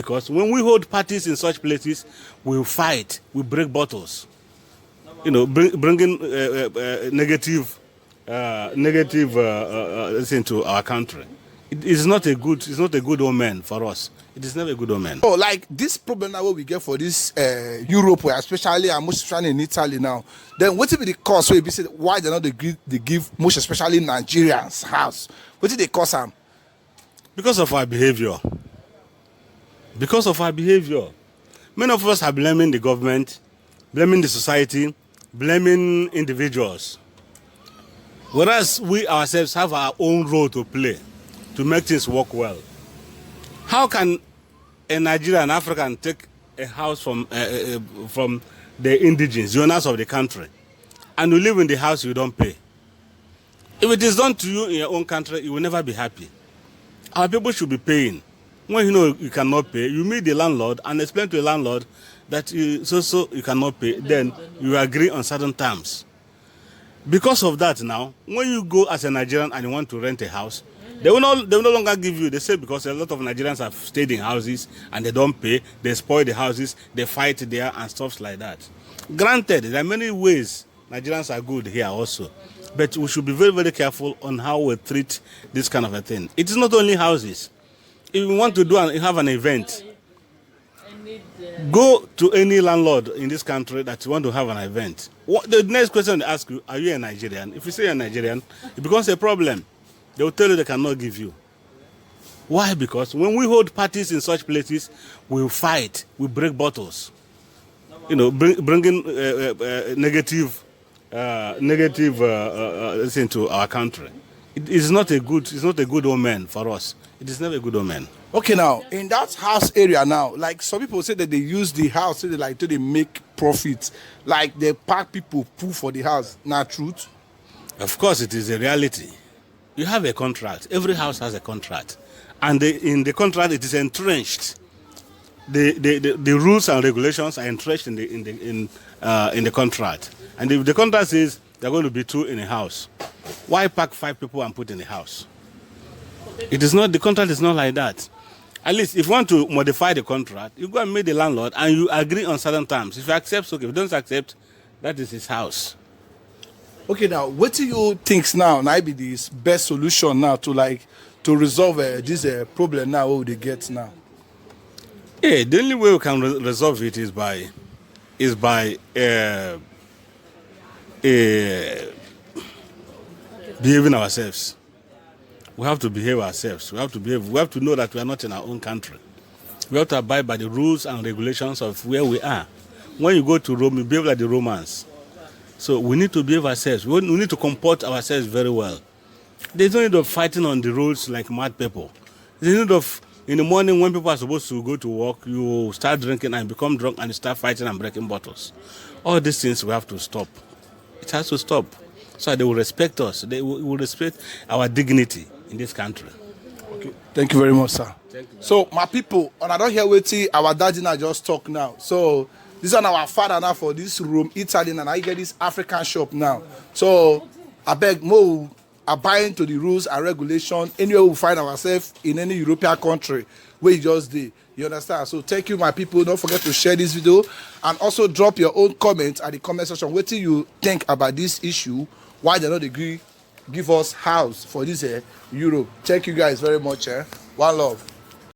Because when we hold parties in such places, we fight, we break bottles, bringing negative into our country. It is not a good omen for us. It is never a good omen. Oh, like this problem now what we get for this Europe, especially and most especially in Italy now. Then what will be the cause? So be said why they not they give most especially Nigerians house? What did they cause them? Because of our behavior. Because of our behavior. Many of us are blaming the government, blaming the society, blaming individuals. Whereas we ourselves have our own role to play to make things work well. How can a Nigerian, African take a house from the indigenes, the owners of the country, and you live in the house you don't pay? If it is done to you in your own country, you will never be happy. Our people should be paying. When you know you cannot pay, you meet the landlord and explain to the landlord that you cannot pay. Then you agree on certain terms. Because of that now, when you go as a Nigerian and you want to rent a house, they will no longer give you. They say because a lot of Nigerians have stayed in houses and they don't pay, they spoil the houses, they fight there and stuff like that. Granted, there are many ways Nigerians are good here also. But we should be very, very careful on how we treat this kind of a thing. It is not only houses. If you want to have an event, go to any landlord in this country that you want to have an event. The next question they ask you, are you a Nigerian? If you say you're a Nigerian, it becomes a problem. They will tell you they cannot give you. Why? Because when we hold parties in such places, we fight, we break bottles. Bringing negative into our country. It is not a good omen for us. It is never a good omen. Okay, now in that house area now, like some people say that they use the house to they make profit, like they pack people poo for the house. Not truth. Of course, it is a reality. You have a contract. Every house has a contract, and in the contract it is entrenched. The rules and regulations are entrenched in the contract. And if the contract says there are going to be 2 in a house, why pack 5 people and put in a house? It is not. The contract is not like that. At least if you want to modify the contract, you go and meet the landlord and you agree on certain terms. If you accept, okay. If you don't accept, that is his house. Okay, now what do you think now? Now be the best solution now to resolve this problem now? What would they get now? Yeah, the only way we can resolve it is by behaving ourselves. We have to behave ourselves. We have to know that we are not in our own country. We have to abide by the rules and regulations of where we are. When you go to Rome, you behave like the Romans. So we need to behave ourselves. We need to comport ourselves very well. There's no need of fighting on the roads like mad people. There's no need of, in the morning when people are supposed to go to work, you start drinking and become drunk and you start fighting and breaking bottles. All these things we have to stop. It has to stop. So they will respect us. They will respect our dignity in this country. Okay. Thank you very much, sir. Thank you. So my people, and I don't hear waiting, our daddy now just talk now. So this is our father now for this room, Italy, and I get this African shop now. So I beg more abiding to the rules and regulations anywhere we find ourselves in any European country where you just did. You understand? So thank you, my people. Don't forget to share this video and also drop your own comments at the comment section. What do you think about this issue? Why they not agree give us house for this Europe? Thank you guys very much. One love.